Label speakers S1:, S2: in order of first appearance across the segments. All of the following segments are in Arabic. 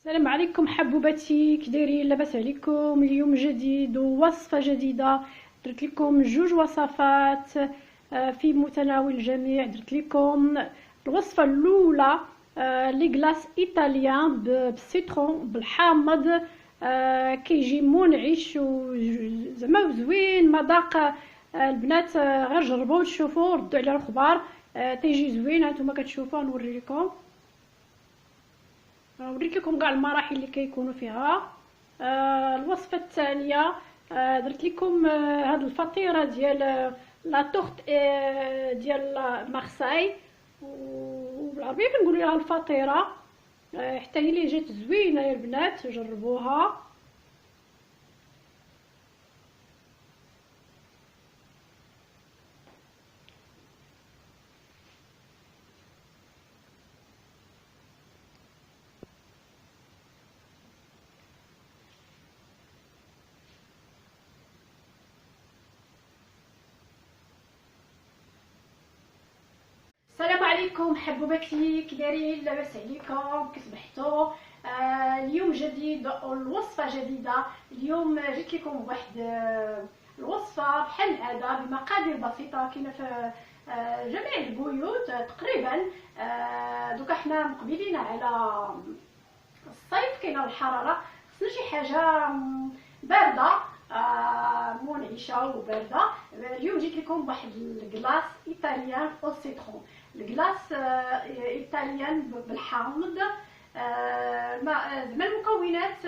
S1: السلام عليكم حبوباتي، كي دايرين؟ لاباس عليكم؟ اليوم جديد ووصفه جديده. درت لكم جوج وصفات في متناول الجميع. درت لكم الوصفه الاولى لي غلاس ايطاليان بالسيترون بالحامض. كيجي منعش وزعما زوين مذاق. البنات غير جربوه تشوفوا ردوا على الخبار. تيجي زوين. هانتوما كتشوفوا نوري لكم، وريت لكم كاع المراحل اللي كيكونوا فيها. الوصفه الثانيه درت لكم هاد الفطيره ديال لا تورت ديال مارساي، وبالعربيه كنقولوا لها الفطيره. حتى هي اللي جات زوينه يا البنات، جربوها. السلام عليكم حبوباتي، كي دايرين؟ لاباس عليكم؟ كي صبحتوا؟ اليوم جديد والوصفه جديده. اليوم جيت لكم بواحد الوصفه بحال هذا بمقادير بسيطه، كاينه في جميع البيوت تقريبا. دوكا حنا مقبلين على الصيف، كاينه الحراره، خصنا شي حاجه بارده منعشه وبارده. اليوم جيت لكم بواحد الكلاص ايطاليان او سيترون. الكلاص ايطاليان بالحامض. زعما المكونات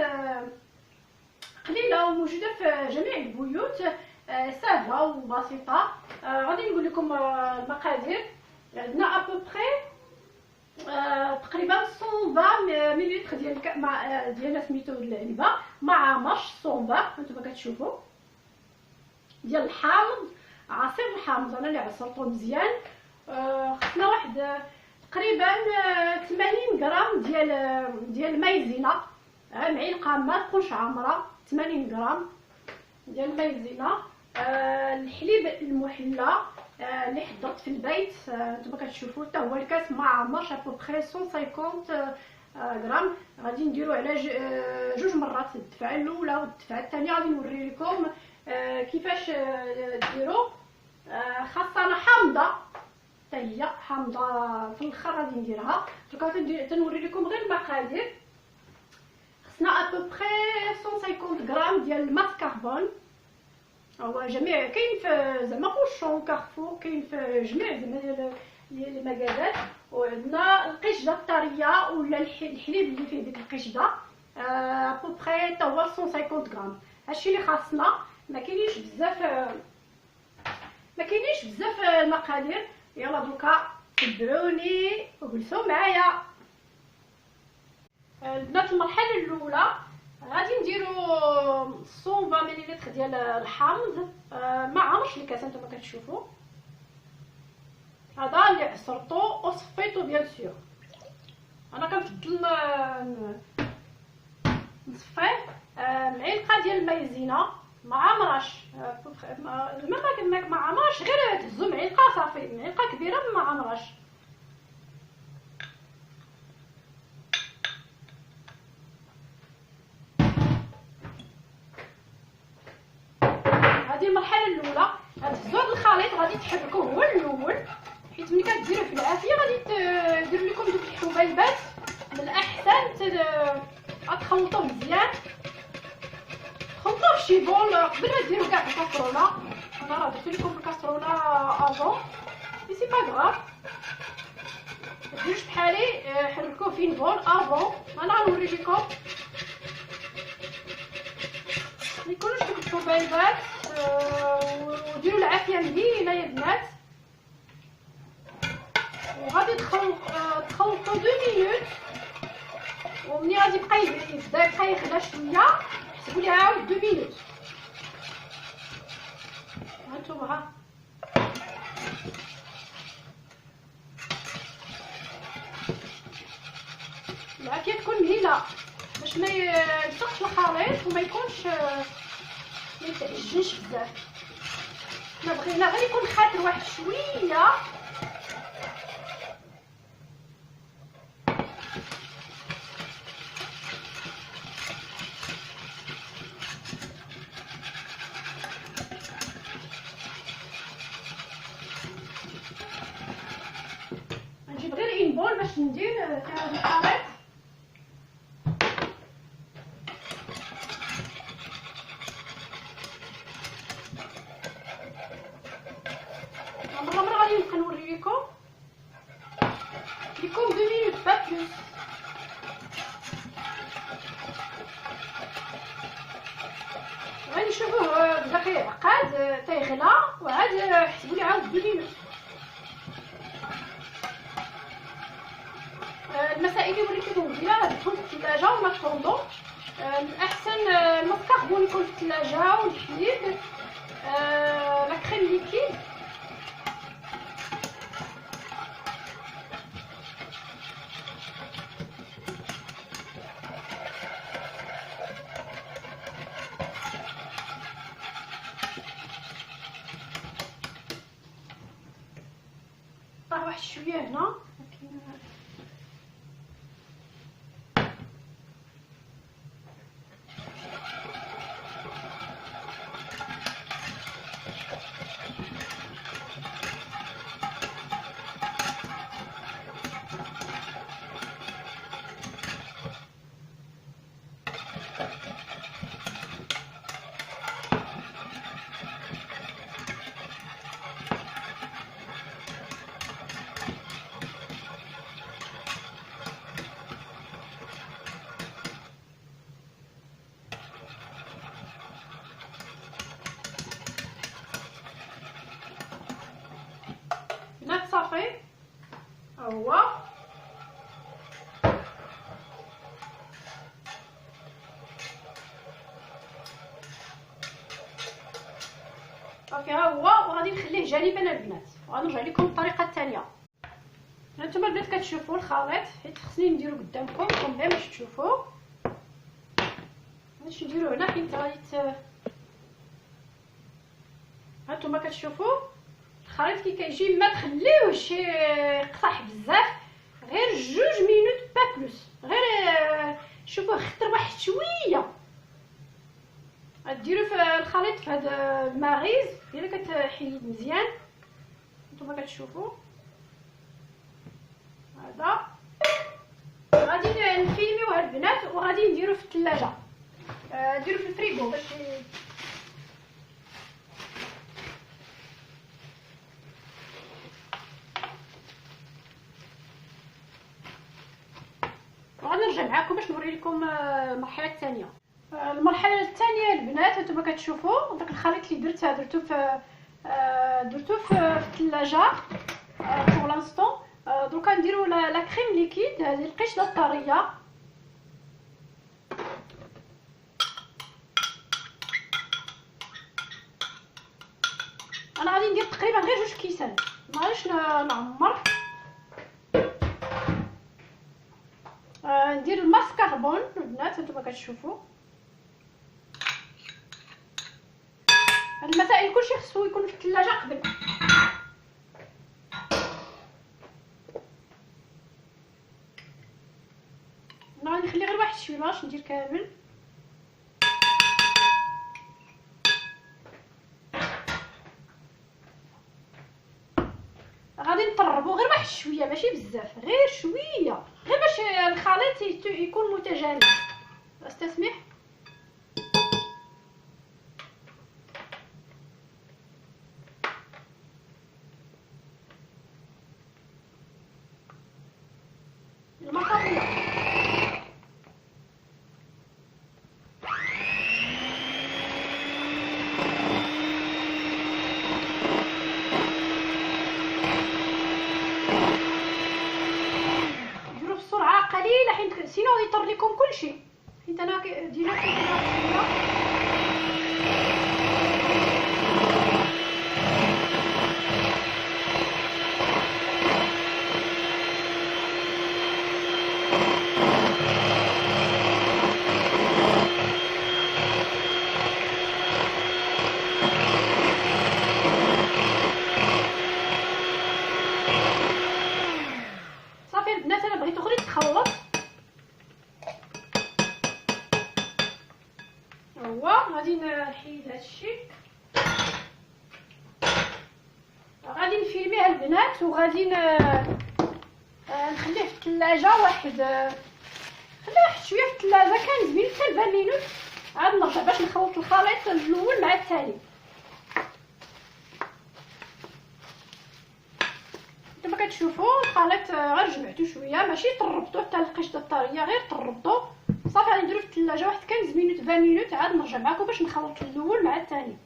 S1: قليله وموجوده في جميع البيوت، سهله وبسيطه. غادي نقول لكم المقادير. عندنا ابوبري تقريبا 120 مليلتر ديال ديال سميتو العنبه مع مرش صومبا، هانتوما كتشوفوا، ديال الحامض، عصير الحامض انا اللي عصرته مزيان. خصنا واحد تقريبا 80 غرام ديال مايزينا، معلقه ما تكونش عامره، 80 غرام ديال المايزينا. الحليب المحلى اللي حضرت في البيت، نتوما كتشوفوا حتى هو الكاس ما عمرش، ابوبري 150 غرام. غادي نديرو على جوج مرات، الدفعه الاولى والدفعه الثانيه. غادي نوري لكم كيفاش ديرو. خاصه حامضه، حتى هي حامضه في الاخر غادي نديرها. دوكا تنوري لكم غير المقادير. خصنا ابوبري 150 غرام ديال الماسكربون، هو جميع كاين في زعما كوشون كارفور، كاين في جميع زعما ديال المكازات. وعندنا القشده الطريه ولا الحليب اللي فيه ديك القشده، ابوبري حتى هو 150 غرام. هادشي اللي خاصنا. ما كاينينش بزاف المقادير. يلا دوكا تبعوني وجلسوا معايا. البنات، المرحله الاولى غادي نديرو 120 مليلتر ديال الحامض ما عمرش الكاس، انتما كتشوفوا هذا اللي عصرته وصفيته بيان سور. انا كنفضل نصفيه. معلقه ديال المايزينا ما عمرش، ما عمرش، غير تهزو معلقه صافي، معلقه كبيره ما عمرش. هذه المرحله الاولى. غتهزو هذا الخليط، غادي تحركوه هو الاول، حيت ملي كديروه في العافيه غادي يدير لكم دوك الحبيبات. من الاحسن تخلطوه مزيان، خلطوه في شي بول قبل ما ديروا كاع الكاسرونه. انا راه درت لكم الكاسرونه افون، مي سي با غراف، ديروش بحالي، حركوه في بول افون. انا غنوري لكم ما يكونوش دوك الحبيبات. وديروا العافيه مزيانه يا بنات. وغادي تخلطوا 2 مينوت، ومني غادي يبدا يخدا شويه حسبوا لي عاود 2 مينوت. هانتوما العافيه تكون مهيله باش ما يلصقش الخليط وما يكونش ما يتعجنش بزاف. حنا بغينا غير يكون خاطر واحد شويه. ندير في هذا الخليط مرة غادي نبقى نوريكم 2 مينوت با بلوس. غادي نشوفوه بدا كيعقد تيغلى وعاد حسبوا لي عاود 2 مينوت. المسائل اللي وريتكم قبيله درتهم في الثلاجه وما طوندو. الاحسن المسكربون يكون في الثلاجه والحليب لا كريم ليكيد طيب واحد شويه هنا. صافي هو صافي ها هو. وغادي نخليه جانبا البنات وغنرجع لكم الطريقه الثانيه. هانتوما البنات كتشوفوا الخليط حيت خصني نديرو قدامكم كون باش تشوفوا. باش نديرو هنا حيت غادي هانتوما كتشوفوا الخليط كي كيجي ما تخليوهش يقطح بزاف، غير 2 مينوت با بلوس. غير شوفوا خطر واحد شويه غديروا في الخليط في هذا المغيز الا كتحيد مزيان. نتوما كتشوفوا هذا غادي نفيلميوه البنات وغادي نديرو في الثلاجه، ديرو في الفريغو باش غنرجع معكم باش نوري لكم المرحله الثانيه. المرحله الثانيه البنات هانتوما كتشوفوا داك الخليط اللي درته في الثلاجه بور لانستون. دروكا نديرو لا كريم ليكيد هذه القشطه الطريه. انا غادي ندير تقريبا غير 2 كيسان، معليش نعمر. ندير الماسكربون البنات هانتوما كتشوفوا. هاد المسائل كلشي خصو يكون في الثلاجه قبل. انا غادي نخلي غير واحد شويه باش ندير كامل. غادي نطربو غير واحد شويه ماشي بزاف، غير شويه غير باش الخليط يكون متجانس. استسمح المطابيه. قليله حيت سينو غادي يطر لكم كلشي حيت انا ديما صافي البنات. انا بغيت غير تخلط هو. غادي نحيد هادشي، غادي نفيلميه البنات وغادي نخليه في الثلاجه خليه واحد شويه في الثلاجه، كان زوين حتى 20 مينوت، عاد نرجع باش نخلط الخليط الاول مع الثاني. كما كتشوفوا الخليط غير جمعتو شويه، ماشي طربتو حتى القشطه الطريه، غير طربتو صافي. غادي نديرو في الثلاجه واحد 15 مينوت 20 مينوت، عاد نرجع معكم باش نخلط الاول مع الثاني.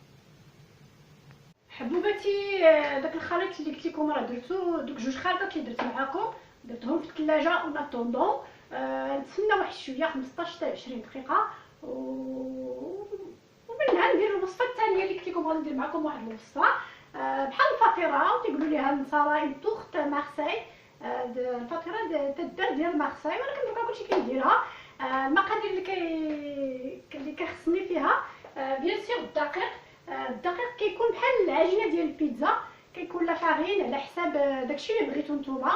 S1: حبوباتي داك الخليط اللي قلت لكم راه درتو، دوك جوج خلطات اللي درت معاكم درتهم في الثلاجه اون اتوندون. نتسنى واحد شويه 15 حتى 20 دقيقه ومن بعد ندير الوصفه الثانيه اللي قلت لكم غادي ندير معكم واحد الوصفه بحال الفطيره تيقولوا ليها النصارى توخت مارسي. الفطيره تدار ديال مارسي، ولكن دوكا كلشي كيديرها. المقادير اللي كيخصني فيها بيان سور الدقيق كيكون بحال العجينه ديال البيتزا، كيكون لا فارين على حساب داكشي اللي بغيتو نتوما.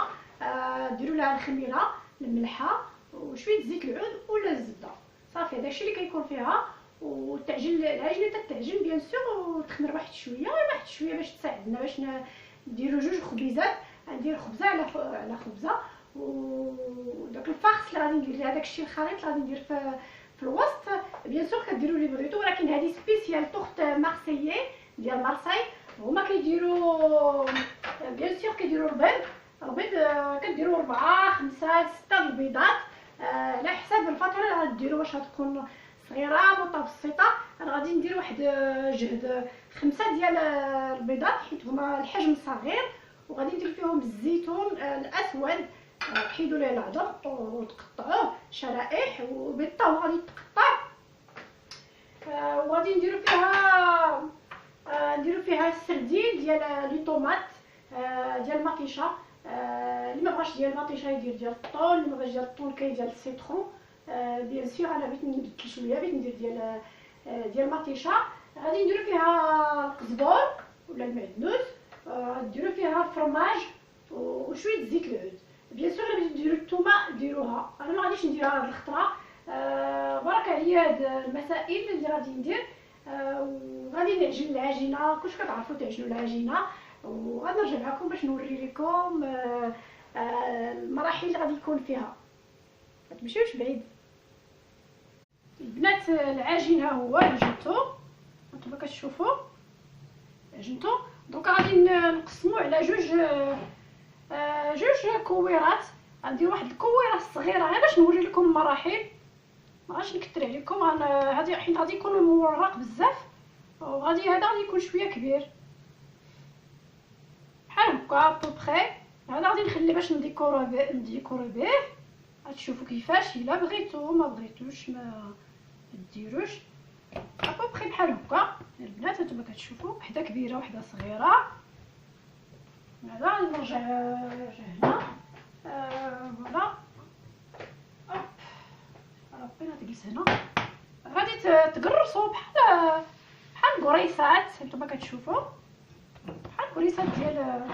S1: ديروا لها الخميره الملحه وشويه زيت العود ولا الزبده، صافي داكشي اللي كيكون فيها. وتعجن العجينه تتعجن بيان سور وتخمر واحد شويه باش تساعدنا باش نديروا جوج خبيزات. ندير خبزه على خبزه، وداك الفاخس اللي غادي ندير ليها داكشي الخليط اللي غادي ندير في الوسط بيان سور كديروا اللي بغيتو، ولكن هذه سبيسيال طوخت مارسيي ديال مارساي. هما كيديروا بيان سور كيديروا البيض كديروا 4 5 6 البيضات على حساب الفطيره اللي غديروا باش تكون صغيره متوسطه. انا غادي ندير واحد جهد 5 ديال البيضات حيت هما الحجم صغير، وغادي ندير فيهم الزيتون الاسود تحيدوا ليه العظم وتقطعوه شرائح، وبالطو غادي تقطع. وغادي نديرو فيها السردين ديال لي طوماط ديال المطيشه. اللي ما بغاش ديال المطيشه يدير ديال الطون، اللي ما بغاش ديال الطون كيدير السيترون. بيان سور انا بغيت نبدل شويه، بغيت ندير ديال المطيشه. غادي نديرو فيها القزبور ولا المعدنوس، ديروا فيها الفرماج وشويه زيت العود. بيان سور الا بغيتو ديروا الثومه ديروها، انا ما غاديش نديرها هاد الخطره. برك عليا هاد المسائل اللي غادي ندير. وغادي نعجن العجينه، كلشي كتعرفوا تعجنوا العجينه، وغادي نرجع معكم باش نوري لكم المراحل اللي غادي يكون فيها، ما تمشيوش بعيد البنات. العجين ها هو عجنتو نتوما كتشوفوا عجنتو. دونك غادي نقسمو على جوج كويرات. غندير واحد الكويره الصغيره غير باش نوري لكم المراحل، ما غاديش نكثر عليكم. هادي حيت غادي يكون مورق بزاف، وغادي هذا غادي يكون شويه كبير بحال هكا بوبخي. هذا غادي نخليه باش نديكوري به. غتشوفوا كيفاش، الا بغيتو ما بغيتوش ما ديروش. بوبخي بحال هكا البنات هانتوما كتشوفوا، وحده كبيره وحده صغيره. هذا غادي نرجع هنا فوالا. ربي تجلس هنا. غادي تقرصوا بحال الكريسات هانتوما كتشوفوا، بحال الكريسات ديال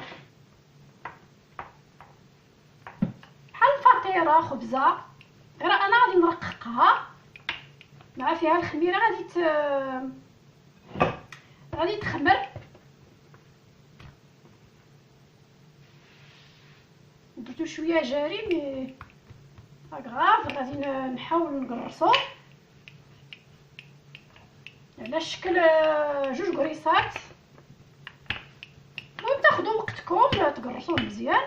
S1: بحال الفطيره خبزه، غير انا غادي نرققها مع فيها الخميره. غادي تخمر. درتو شويه جاري مي غراف. غادي نحاول نقرصو على شكل جوج كريسات. المهم تاخذوا وقتكم تقرصوه مزيان.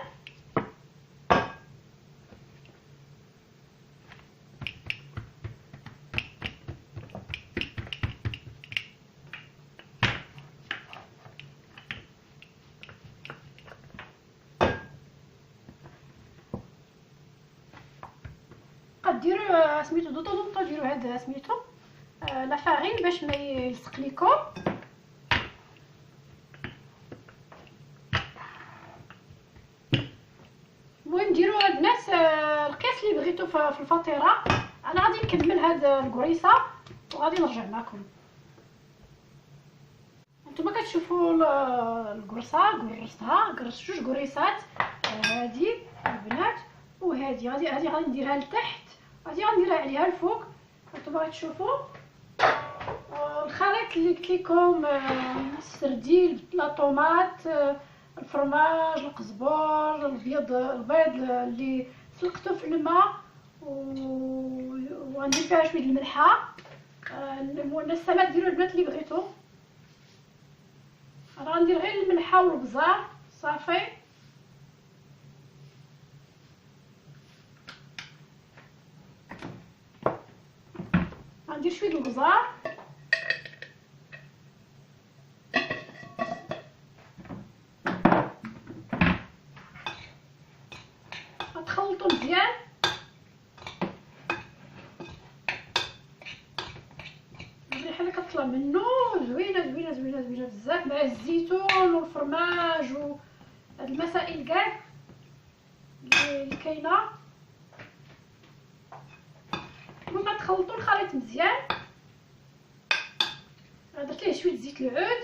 S1: ديروا سميتو دوطو ديروا هذا سميتو لا فارين باش ما يلصق لكم. المهم ديروا البنات القياس اللي بغيتو في الفطيره. انا غادي نكمل هاد الكريسه وغادي نرجع معكم. نتوما كتشوفوا الكرصه قرصت جوج كريسات. هادي البنات وهادي غادي نديرها لتحت، غادي نديرها عليها الفوق. نتوما غتشوفوا الخليط اللي قلت لكم السردين لا طوماط الفرماج، القزبر، البيض اللي سلقته في الماء، وغندير فيها شويه الملحه. المنسمات ديروا البنات اللي بغيتو. انا غندير غير الملحه والبزار صافي. غندير شويه البزار، غتخلطو مزيان. الريحه اللي كتطلع منه زوينه زوينه زوينه زوينه بزاف، مع الزيتون والفرماج وهاد المسائل كاع اللي كاينه. من بعد تخلطوا الخليط مزيان. درت ليه شويه زيت العود.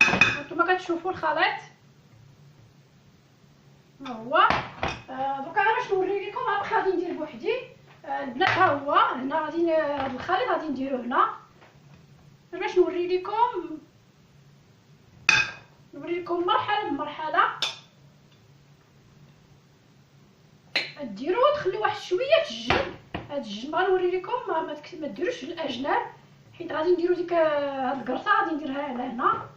S1: هانتوما كتشوفوا الخليط ها هو. دوكا انا باش نوري لكم باقي غادي ندير بوحدي. البنات ها هو هنا غادي هاد الخليط غادي نديروه هنا باش نوري لكم مرحله بمرحله. ديروا وتخليو واحد شويه تجن. هاد الجن غنوري لكم ما ديروش في الاجناب، حيت غادي نديرو ديك هاد القرصه غادي نديرها على هنا.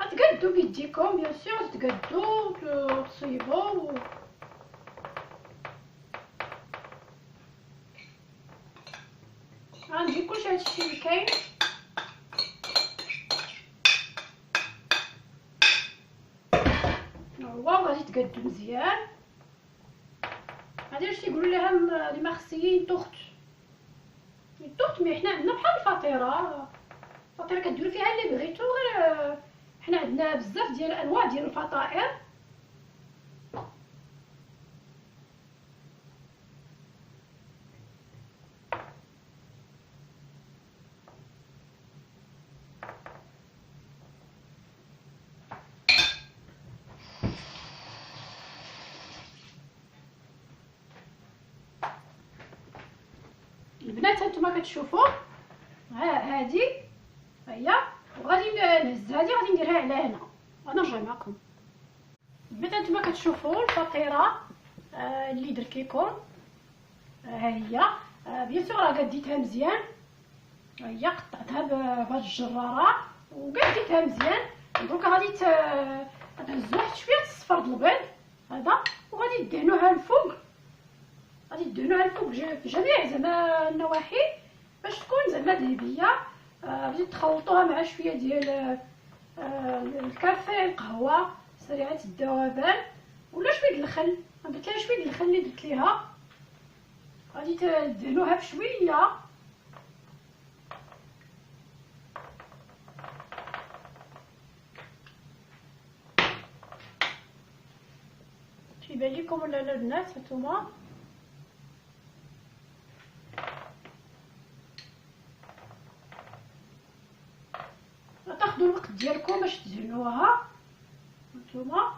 S1: غتقادو بيديكم بيان سور، تقادو تصيبو غندير كلشي هادشي اللي كاين. هو غادي تقادو مزيان. هادي واش تيقولوا ليها لي مارسيين توخت مي حنا عندنا بحال الفطيره. الفطيره كديروا فيها اللي بغيتو، غير حنا عندنا بزاف ديال الانواع ديال الفطائر. البنات هانتوما كتشوفوا هادي هي، وغادي نهز هادي غادي نديرها على هنا. غنرجع معكم. البنات هانتوما كتشوفوا الفطيره اللي درت لكم. ها هي بيان سور راه قديتها مزيان. ها هي قطعتها بهاد الجراره وقديتها مزيان. دروك غادي تهزوا واحد شويه الصفر د البيض هذا، وغادي دهنوها الفوق. غادي دهنوها الفوق في جميع زعما النواحي باش تكون زعما ذهبيه. غادي تخلطوها مع شويه ديال الكافي، القهوه سريعه الذوبان، ولا شويه الخل. درت لها شويه الخل اللي درت ليها. غادي تدهنوها بشويه. تيبان لكم ولا لا البنات؟ هانتوما تاخذوا الوقت ديالكم باش تدهنوها. هانتوما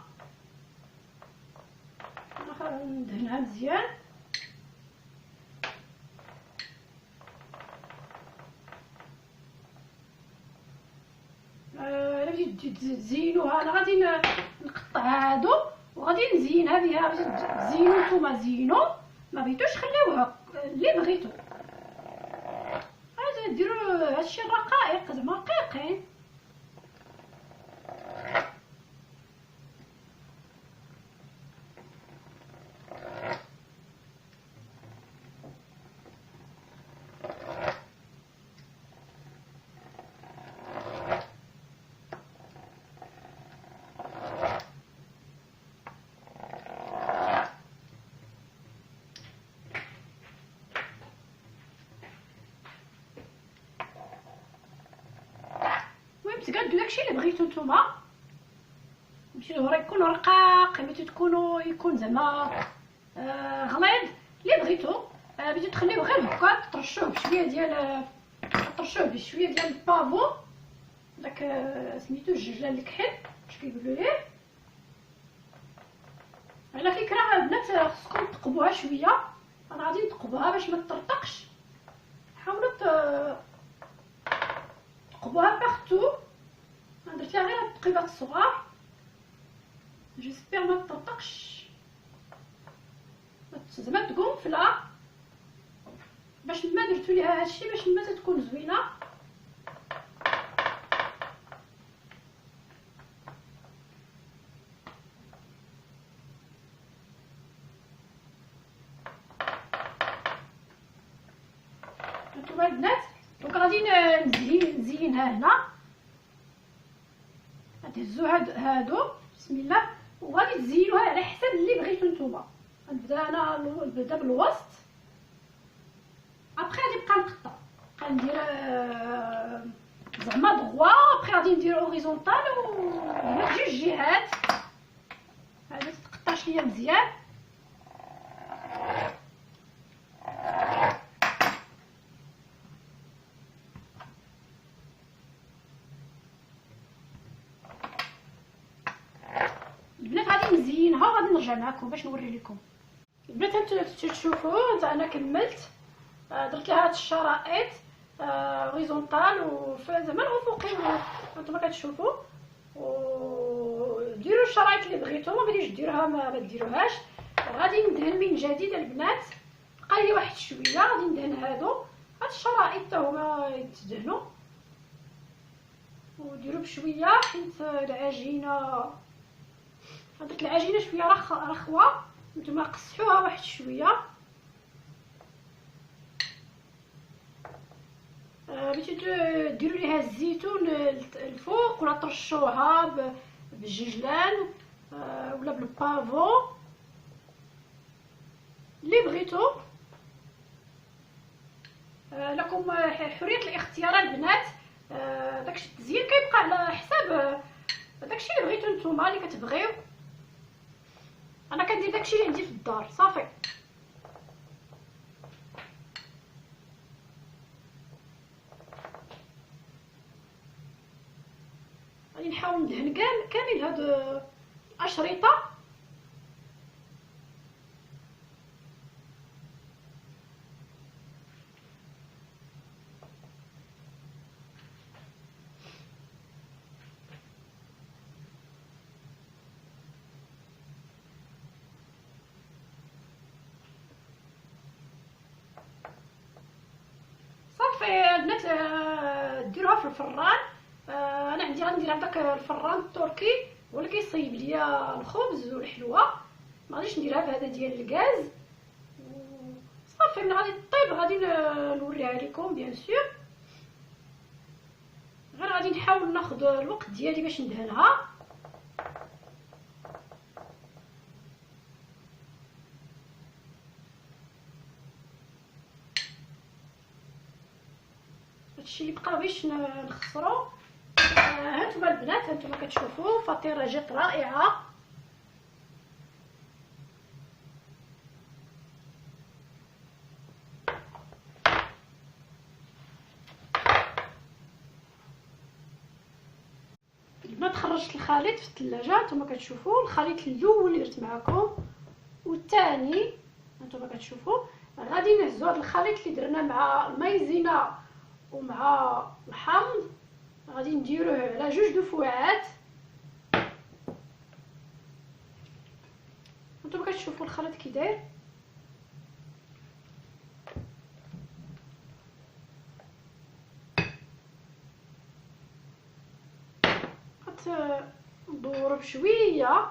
S1: انا ندهنها مزيان. الا بغيتو تزينوها انا غادي نقطع هادو وغادي نزينها بها. باش تزينو نتوما زينو، ما بغيتوش خليوها اللي بغيتو. غادي ديروا هادشي الرقائق زعما رقيقين. تقادو داكشي اللي بغيتو نتوما. يكون رقاق، بغيتو يكون زعما غليظ اللي بغيتو. بغيتو تخليوه غير هكا، ترشوه بشويه ديال البافو داك سميتو الجلجال الكحل واش كيقولوا ليه. على فكره البنات خصكم تقبوها شويه. انا غادي نتقبوها باش ما تطرطقش. حاولوا تقبوها بارتو. درت فيها غير هاد التقيبات الصغار. جيسبيغ ما تطرطقش زعما تقوم فلا باش ما درتو ليها هادشي باش ما تكون زوينه. هانتوما البنات دونك غادي نزينها هنا. غتهزو هادو بسم الله وغادي تزينوها على حسب اللي بغيتو نتوما. غنبدا انا نبدا بالوسط ابري غادي نبقى نقطع نبقى ندير زعما دغوا ابري غادي ندير اوريزونطال ومن جوج جهات. هذا تقطعش ليا مزيان. البنات غادي نزينها وغادي نرجع معكم باش نوري لكم. البنات هانتوما تشوفوا انا كملت درت لها هاد الشرائط هوريزونطال زعما الافقي هانتوما كتشوفوا. وديروا الشرائط اللي بغيتو ما بديش ديروها ما ديروهاش. غادي ندهن من جديد البنات بقى لي واحد شويه غادي ندهن هاد الشرائط حتى هما يتدهنوا. وديروا بشويه حيت العجينه درت العجينه شويه رخوه نتوما قصحوها واحد شويه. بغيتو ديروا ليها الزيتون الفوق ولا ترشوها بالججلان ولا بالبافو اللي بغيتو. لكم حريه الاختيار البنات. داكشي التزيين كيبقى على حساب داكشي اللي بغيتو نتوما اللي كتبغيو. انا كندير داكشي اللي عندي في الدار صافي. غادي نحاول ندهن كامل هاد الاشرطه. البنات ديروها في الفران. انا عندي غندير هذاك الفران التركي هو اللي كيصيب ليا الخبز والحلوه. ما غاديش نديرها في هذا ديال الغاز صافي. ملي غادي طيب غادي نوريها لكم بيان سور. غير غادي نحاول ناخذ الوقت ديالي باش ندهنها. هادشي اللي بقى باش نخسرو. هانتوما البنات هانتوما كتشوفوا فطيره جات رائعه. البنات خرجت الخليط في الثلاجه. هانتوما كتشوفوا الخليط الاول اللي درت معكم والثاني هانتوما كتشوفوا. غادي نهزوا هذا الخليط اللي درنا مع المايزينا ومع الحامض غادي نديروه على جوج دفوعات. هانتوما كتشوفوا الخليط كي داير. كتدوروا بشويه.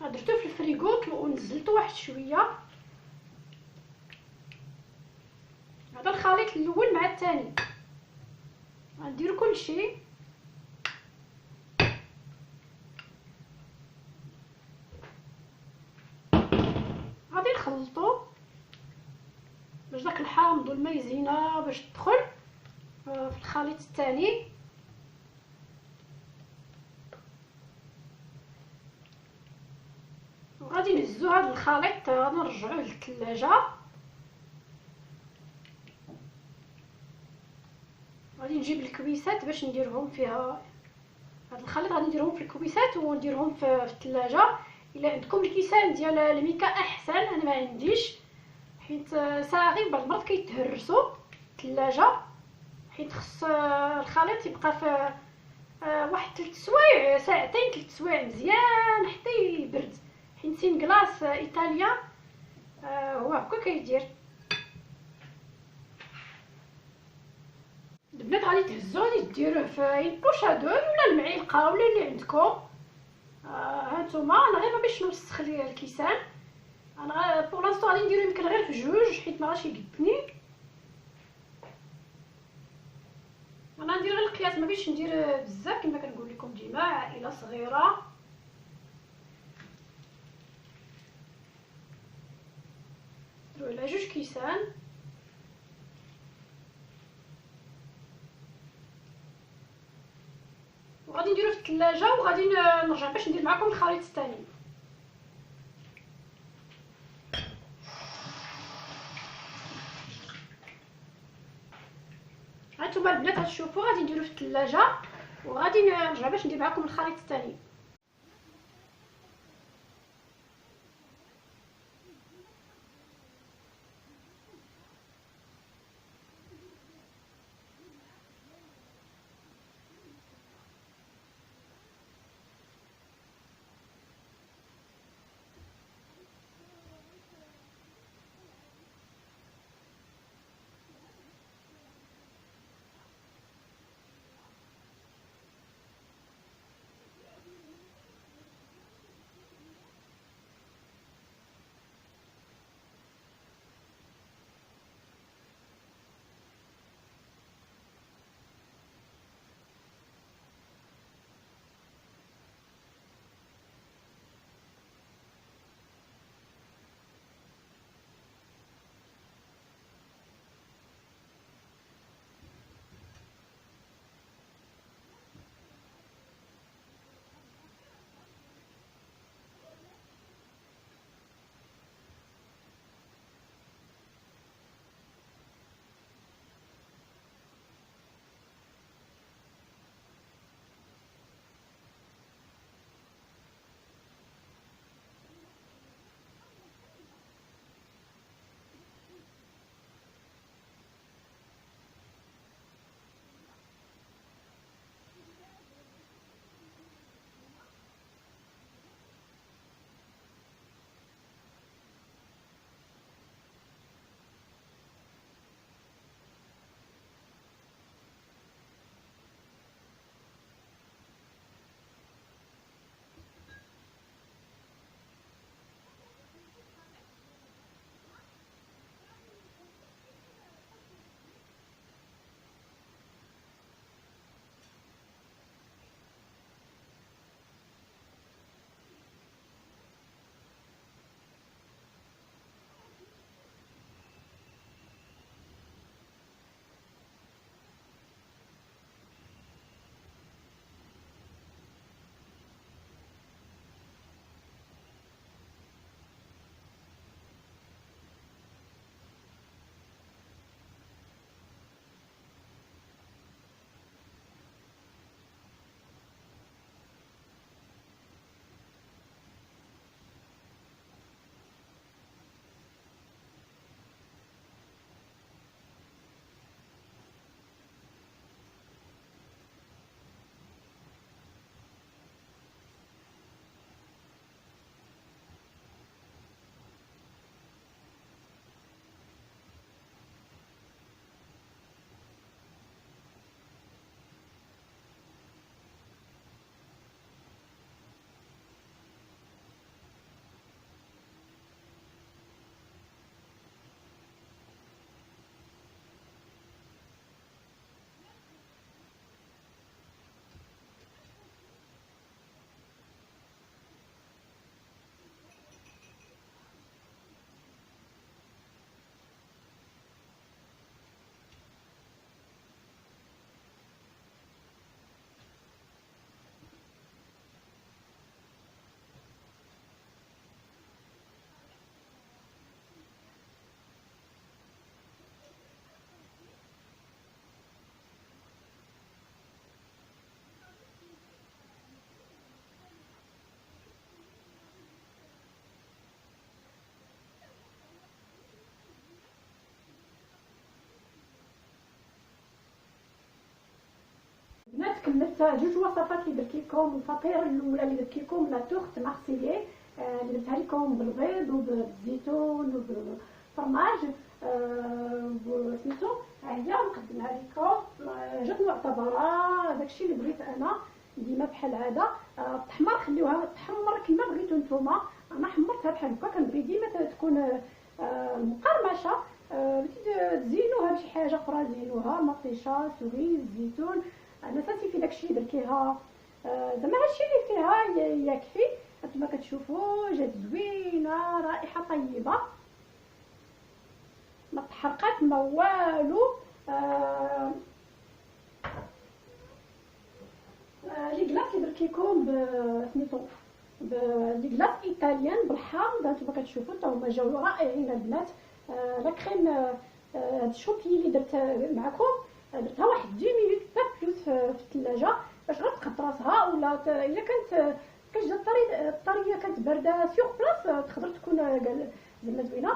S1: درتو في الفريغو ونزلتو واحد شويه. هذا الخليط الاول مع الثاني غنديروا كلشي. غادي نخلطو باش داك الحامض والمايزينا باش تدخل في الخليط الثاني. وغادي نهزو هذا الخليط غادي نرجعوه للثلاجه. غادي نجيب الكويسات باش نديرهم فيها. هذا الخليط غادي نديرهم في الكويسات ونديرهم في الثلاجه. الا عندكم الكيسان ديال الميكا احسن. انا ما عنديش حيت صاغي بعض المرات كيتهرسوا الثلاجه حيت خص الخليط يبقى في واحد 3 سوايع، ساعتين 3 سوايع مزيان حتى يبرد، حيت سين كلاص ايطاليا هو هكا كيدير. البنات غادي تهزو غادي ديروه في اون بوشادور ولا المعلقه ولا اللي عندكم. هانتوما انا غير ما باش نوسخ ليا الكيسان، انا بوغ لانستو غادي نديرو يمكن غير في جوج حيت ما غاش يقدني. انا ندير غير القياس، ما بيش ندير بزاف كما كنقول لكم ديما، عائله صغيره. نديرو على جوج كيسان وغادي نديرو في الثلاجه، وغادي نرجع باش ندير معكم الخليط الثاني. هانتوما البنات غتشوفوا غادي نديرو في الثلاجه وغادي نرجع باش ندير معكم الخليط الثاني. كملت جوج وصفات اللي درت لكم. الفطير الاولى اللي درت لكم لا تورت مارسيلي، اللي درتها لكم بالبيض وبالزيتون وبالفرماج وسميتو، ها هي نقدمها لكم. جات معتبره داكشي اللي بغيت انا ديما بحال هذا. التحمر خليوها تحمر كما بغيتو نتوما، انا حمرتها بحال هكا. كنبغي ديما تكون مقرمشه. بغيتي تزينوها بشي حاجه اخرى زينوها، مطيشه، سوريز، زيتون. انا ساسي في داكشي اللي درت ليها، زعما هادشي اللي فيها يكفي. كما كتشوفوا جات زوينه، رائحه طيبه، ما تحرقات ما والو. لي كلاص اللي درت لكم سميتو دي كلاص ايطاليان بالحامض، هانتوما كتشوفوا حتى هما جاو رائعين البنات. لا كريم هاد الشوبي اللي درت معكم درتها واحد 10 مينوت حتى بلوس في الثلاجه باش غتقد راسها، ولا الا كانت كتجي الطريه كانت بارده سيغ بلاص تقدر تكون زعما زوينه.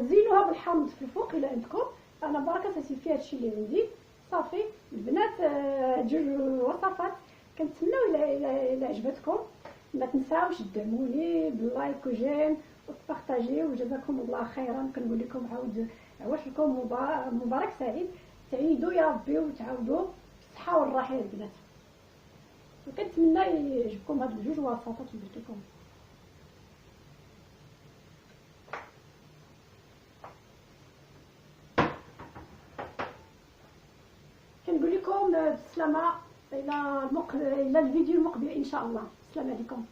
S1: زينوها بالحامض في الفوق الا عندكم. انا بركه ساسي فيها هادشي اللي عندي صافي البنات. جوج وصفات كنتمناو الى عجبتكم. ما تنساوش تدعموني باللايك وجيم وتبارطاجيو، وجزاكم الله خيرا. كنقول لكم عاود عواش لكم مبارك سعيد، تعيدوا يا ربي وتعاودوا بالصحه والراحه يا البنات. وكنتمنى يعجبكم هاد الجوج وصفات اللي درت لكم. كنقول لكم بالسلامه الى الفيديو المقبل ان شاء الله. السلام عليكم.